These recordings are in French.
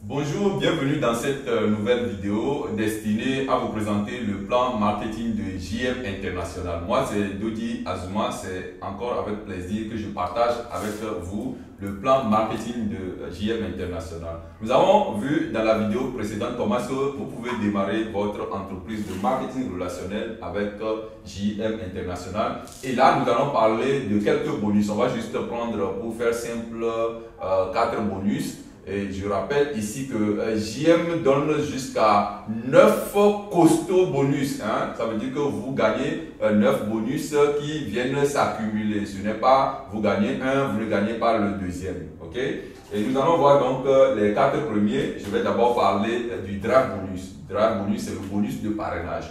Bonjour, bienvenue dans cette nouvelle vidéo destinée à vous présenter le plan marketing de JM International. Moi, c'est Dodi Azuma, c'est encore avec plaisir que je partage avec vous le plan marketing de JM International. Nous avons vu dans la vidéo précédente comment vous pouvez démarrer votre entreprise de marketing relationnel avec JM International. Et là, nous allons parler de quelques bonus. On va juste prendre, pour faire simple, 4 bonus. Et je rappelle ici que JM donne jusqu'à 9 costauds bonus. Ça veut dire que vous gagnez 9 bonus qui viennent s'accumuler. Ce n'est pas vous gagnez un, vous ne gagnez pas le deuxième. Ok? Et nous allons voir donc les 4 premiers. Je vais d'abord parler du drive bonus. Drive bonus, c'est le bonus de parrainage.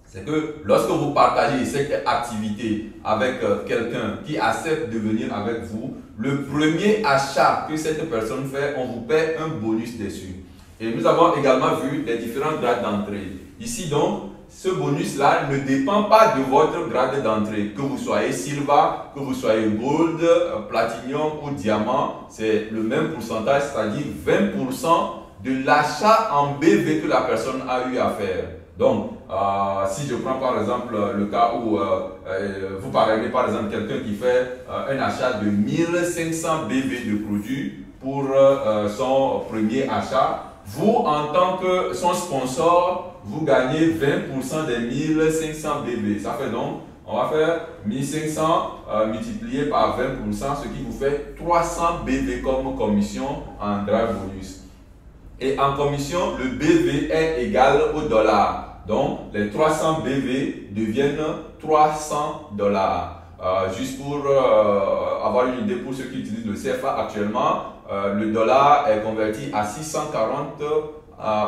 C'est que lorsque vous partagez cette activité avec quelqu'un qui accepte de venir avec vous, le premier achat que cette personne fait, on vous paie un bonus dessus. Et nous avons également vu les différents grades d'entrée. Ici donc, ce bonus-là ne dépend pas de votre grade d'entrée. Que vous soyez Silver, que vous soyez Gold, Platinum ou Diamant, c'est le même pourcentage, c'est-à-dire 20% de l'achat en BV que la personne a eu à faire. Donc, si je prends par exemple le cas où vous parrainez par exemple quelqu'un qui fait un achat de 1500 BV de produits pour son premier achat, vous en tant que son sponsor, vous gagnez 20% des 1500 BV. Ça fait donc, on va faire 1500 multiplié par 20%, ce qui vous fait 300 BV comme commission en drive bonus. Et en commission, le BV est égal au dollar. Donc, les 300 BV deviennent 300 dollars. Juste pour avoir une idée pour ceux qui utilisent le CFA actuellement, le dollar est converti à 640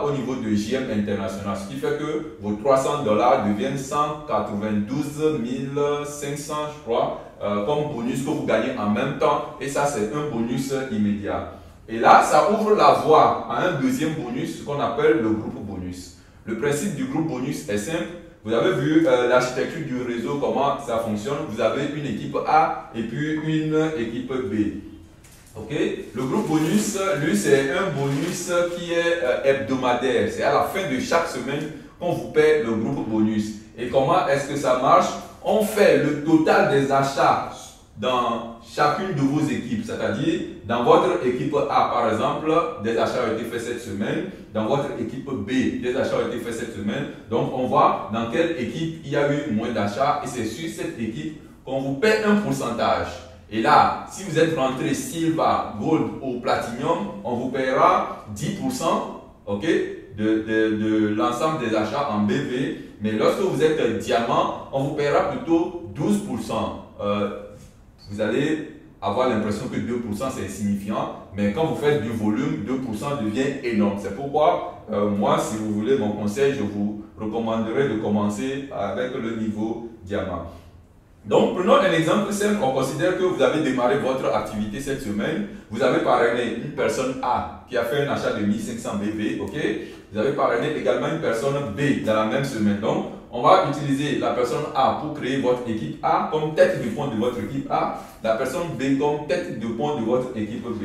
au niveau de JM International. Ce qui fait que vos 300 dollars deviennent 192 500, je crois, comme bonus que vous gagnez en même temps. Et ça, c'est un bonus immédiat. Et là, ça ouvre la voie à un deuxième bonus, ce qu'on appelle le groupe bonus. Le principe du groupe bonus est simple. Vous avez vu l'architecture du réseau, comment ça fonctionne. Vous avez une équipe A et puis une équipe B. Ok? Le groupe bonus, lui, c'est un bonus qui est hebdomadaire. C'est à la fin de chaque semaine qu'on vous paie le groupe bonus. Et comment est-ce que ça marche? On fait le total des achats dans chacune de vos équipes, c'est-à-dire dans votre équipe A par exemple, des achats ont été faits cette semaine, dans votre équipe B, des achats ont été faits cette semaine, donc on voit dans quelle équipe il y a eu moins d'achats et c'est sur cette équipe qu'on vous paie un pourcentage. Et là, si vous êtes rentré Silver, Gold ou Platinum, on vous paiera 10%, ok, de l'ensemble des achats en BV, mais lorsque vous êtes Diamant, on vous paiera plutôt 12%. Vous allez avoir l'impression que 2% c'est insignifiant, mais quand vous faites du volume, 2% devient énorme. C'est pourquoi, moi, si vous voulez mon conseil, je vous recommanderais de commencer avec le niveau diamant. Donc, prenons un exemple simple. On considère que vous avez démarré votre activité cette semaine. Vous avez parrainé une personne A qui a fait un achat de 1500 BV. Ok? Vous avez parrainé également une personne B dans la même semaine. Donc, on va utiliser la personne A pour créer votre équipe A comme tête de pont de votre équipe A, la personne B comme tête de pont de votre équipe B.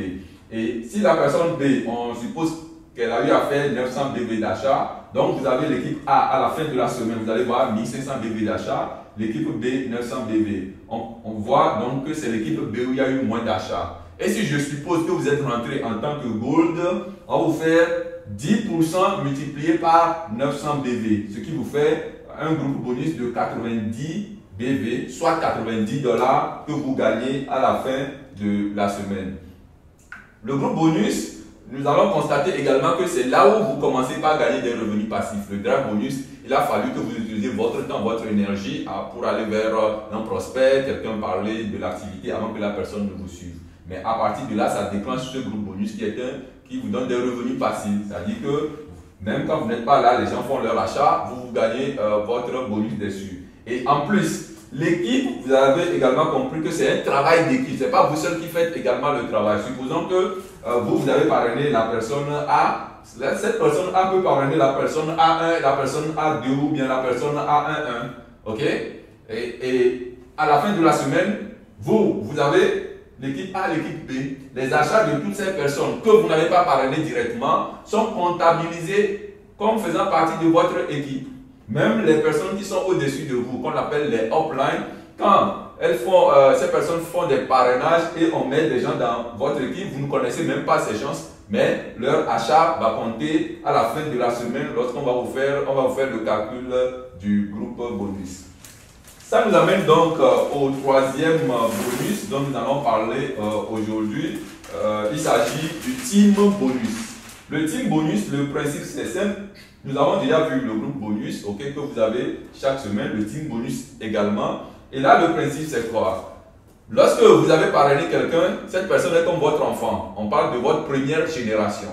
Et si la personne B, on suppose qu'elle a eu à faire 900 BV d'achat, donc vous avez l'équipe A à la fin de la semaine, vous allez voir 1500 BV d'achat, l'équipe B 900 BV. On voit donc que c'est l'équipe B où il y a eu moins d'achats. Et si je suppose que vous êtes rentré en tant que Gold, on va vous faire 10% multiplié par 900 BV, ce qui vous fait un groupe bonus de 90 BV, soit 90 dollars que vous gagnez à la fin de la semaine. Le groupe bonus, nous allons constater également que c'est là où vous commencez par gagner des revenus passifs. Le drive bonus, il a fallu que vous utilisiez votre temps, votre énergie pour aller vers un prospect, quelqu'un parler de l'activité avant que la personne ne vous suive. Mais à partir de là, ça déclenche ce groupe bonus qui vous donne des revenus passifs. C'est-à-dire que même quand vous n'êtes pas là, les gens font leur achat, vous gagnez votre bonus dessus. Et en plus, l'équipe, vous avez également compris que c'est un travail d'équipe. Ce n'est pas vous seul qui faites également le travail. Supposons que vous avez parrainé la personne A. Cette personne A peut parrainer la personne A1, la personne A2 ou bien la personne A11. Ok? Et à la fin de la semaine, vous avez l'équipe A, l'équipe B, les achats de toutes ces personnes que vous n'avez pas parrainé directement sont comptabilisés comme faisant partie de votre équipe. Même les personnes qui sont au-dessus de vous, qu'on appelle les uplines, quand ces personnes font des parrainages et on met des gens dans votre équipe, vous ne connaissez même pas ces gens, mais leur achat va compter à la fin de la semaine lorsqu'on va vous faire le calcul du groupe bonus. Ça nous amène donc au troisième bonus dont nous allons parler aujourd'hui. Il s'agit du team bonus. Le team bonus, le principe c'est simple. Nous avons déjà vu le groupe bonus, que vous avez chaque semaine, le team bonus également. Et là, le principe c'est quoi? Lorsque vous avez parrainé quelqu'un, cette personne est comme votre enfant. On parle de votre première génération.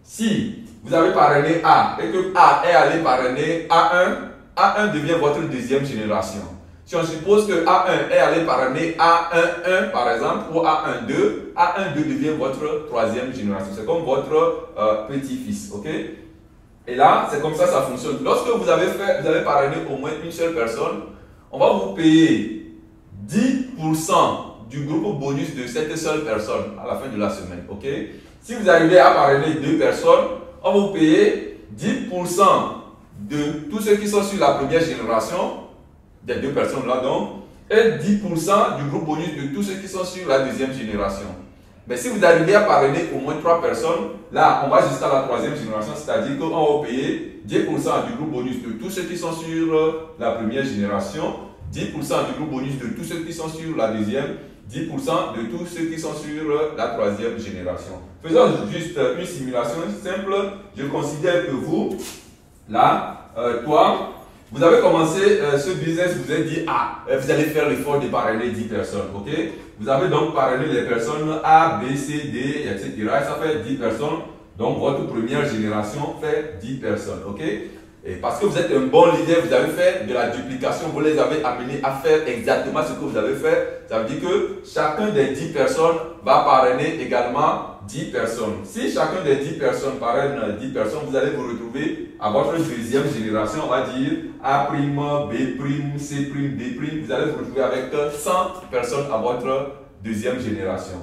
Si vous avez parrainé A et que A est allé parrainer A1, A1 devient votre deuxième génération. Si on suppose que A1 est allé parrainer A11 par exemple, ou A12, A12 devient votre troisième génération. C'est comme votre petit-fils, ok? Et là, c'est comme ça que ça fonctionne. Lorsque vous avez parrainé au moins une seule personne, on va vous payer 10% du groupe bonus de cette seule personne à la fin de la semaine, ok? Si vous arrivez à parrainer deux personnes, on va vous payer 10% de tous ceux qui sont sur la première génération, des deux personnes là donc, et 10% du groupe bonus de tous ceux qui sont sur la deuxième génération. Mais si vous arrivez à parrainer au moins 3 personnes, là on va jusqu'à la troisième génération, c'est-à-dire qu'on va payer 10% du groupe bonus de tous ceux qui sont sur la première génération, 10% du groupe bonus de tous ceux qui sont sur la deuxième, 10% de tous ceux qui sont sur la troisième génération. Faisons juste une simulation simple. Je considère que vous, là, toi, vous avez commencé ce business, vous avez dit, vous allez faire l'effort de parrainer 10 personnes, ok? Vous avez donc parrainé les personnes A, B, C, D, etc. Et ça fait 10 personnes. Donc, votre première génération fait 10 personnes, ok? Et parce que vous êtes un bon leader, vous avez fait de la duplication, vous les avez amenés à faire exactement ce que vous avez fait. Ça veut dire que chacun des 10 personnes va parrainer également 10 personnes. Si chacun des 10 personnes parraine 10 personnes, vous allez vous retrouver à votre deuxième génération, on va dire A', B', C', D'. Vous allez vous retrouver avec 100 personnes à votre deuxième génération.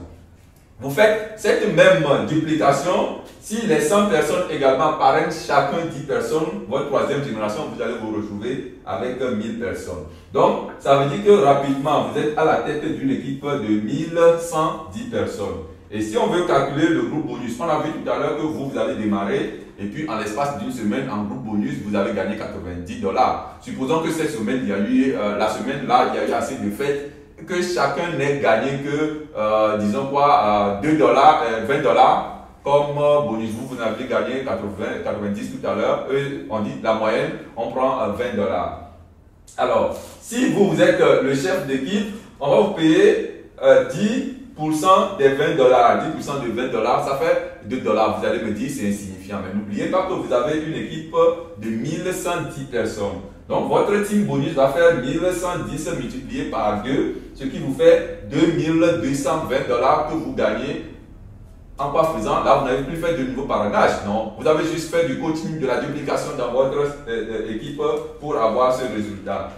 Vous faites cette même duplication. Si les 100 personnes également parrainent chacun 10 personnes, votre troisième génération, vous allez vous retrouver avec 1000 personnes. Donc, ça veut dire que rapidement, vous êtes à la tête d'une équipe de 1110 personnes. Et si on veut calculer le groupe bonus, on a vu tout à l'heure que vous allez démarrer et puis en l'espace d'une semaine, en groupe bonus, vous allez gagner $90. Supposons que cette semaine, il y a eu, la semaine là, il y a eu assez de fêtes, que chacun n'ait gagné que, disons quoi, $2, $20 comme bonus. Vous n'avez gagné 90 tout à l'heure. On dit la moyenne, on prend $20. Alors, si vous êtes le chef d'équipe, on va vous payer 10% des $20. 10% de $20, ça fait $2. Vous allez me dire, c'est insignifiant. Mais n'oubliez pas que vous avez une équipe de 1110 personnes. Donc, votre team bonus va faire 1110 multiplié par 2, ce qui vous fait $2220 que vous gagnez. En quoi faisant? Là, vous n'avez plus fait de nouveau parrainage. Non, vous avez juste fait du coaching, de la duplication dans votre équipe pour avoir ce résultat.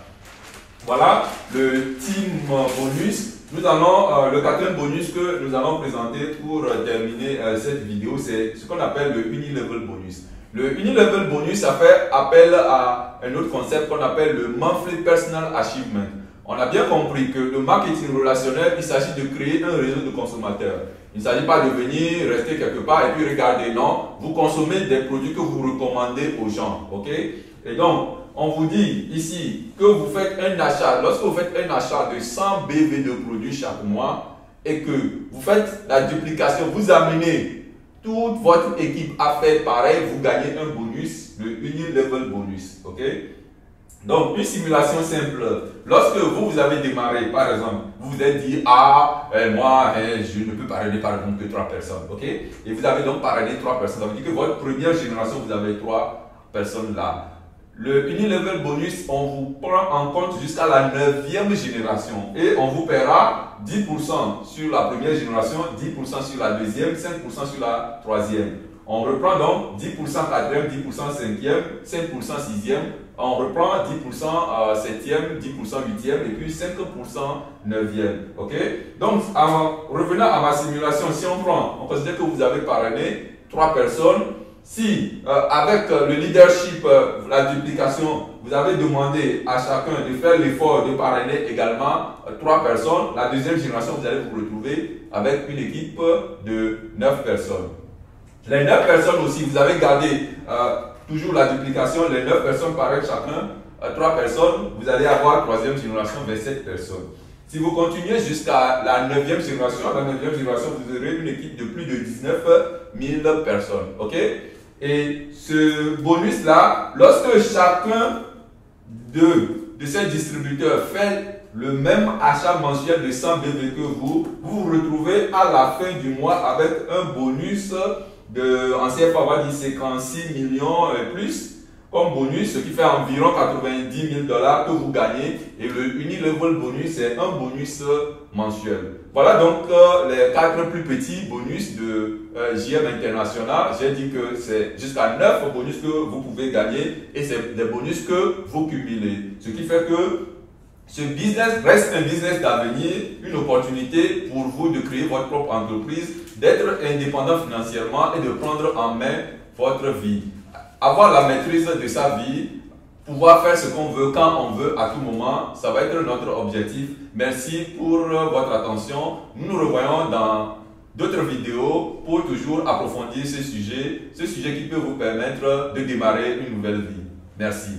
Voilà le team bonus. Nous allons, le quatrième bonus que nous allons présenter pour terminer cette vidéo, c'est ce qu'on appelle le Unilevel bonus. Le Unilevel bonus, ça fait appel à un autre concept qu'on appelle le Monthly Personal Achievement. On a bien compris que le marketing relationnel, il s'agit de créer un réseau de consommateurs. Il ne s'agit pas de venir rester quelque part et puis regarder, non. Vous consommez des produits que vous recommandez aux gens, ok? Et donc, on vous dit ici que vous faites un achat, lorsque vous faites un achat de 100 BV de produits chaque mois et que vous faites la duplication, vous amenez toute votre équipe à faire pareil, vous gagnez un bonus, le Unilevel bonus, ok? Donc, une simulation simple. Lorsque vous avez démarré, par exemple, vous vous êtes dit, moi, je ne peux parrainer par exemple que 3 personnes, ok? Et vous avez donc parrainé 3 personnes. Ça veut dire que votre première génération, vous avez 3 personnes là. Le Unilevel bonus, on vous prend en compte jusqu'à la 9e génération et on vous paiera 10% sur la première génération, 10% sur la deuxième, 5% sur la troisième. On reprend donc 10% quatrième, 10% cinquième, 5% sixième. On reprend 10% septième, 10% huitième et puis 5% neuvième. Ok? Donc, en revenant à ma simulation, si on considère que vous avez par année 3 personnes. Si avec le leadership, la duplication, vous avez demandé à chacun de faire l'effort de parrainer également 3 personnes, la deuxième génération, vous allez vous retrouver avec une équipe de 9 personnes. Les 9 personnes aussi, vous avez gardé toujours la duplication, les 9 personnes pareil chacun, 3 personnes, vous allez avoir troisième génération 27 personnes. Si vous continuez jusqu'à la 9e génération, vous aurez une équipe de plus de 19 000 personnes. Ok? Et ce bonus-là, lorsque chacun de ces distributeurs fait le même achat mensuel de 100 BV que vous vous retrouvez à la fin du mois avec un bonus en CFA, on va dire 56 millions plus comme bonus, ce qui fait environ 90 000 $ que vous gagnez. Et le Unilevel bonus, c'est un bonus mensuel. Voilà donc les 4 plus petits bonus de JM International. J'ai dit que c'est jusqu'à 9 bonus que vous pouvez gagner et c'est des bonus que vous cumulez. Ce qui fait que ce business reste un business d'avenir, une opportunité pour vous de créer votre propre entreprise, d'être indépendant financièrement et de prendre en main votre vie. Avoir la maîtrise de sa vie, pouvoir faire ce qu'on veut quand on veut à tout moment, ça va être notre objectif. Merci pour votre attention. Nous nous revoyons dans d'autres vidéos pour toujours approfondir ce sujet qui peut vous permettre de démarrer une nouvelle vie. Merci.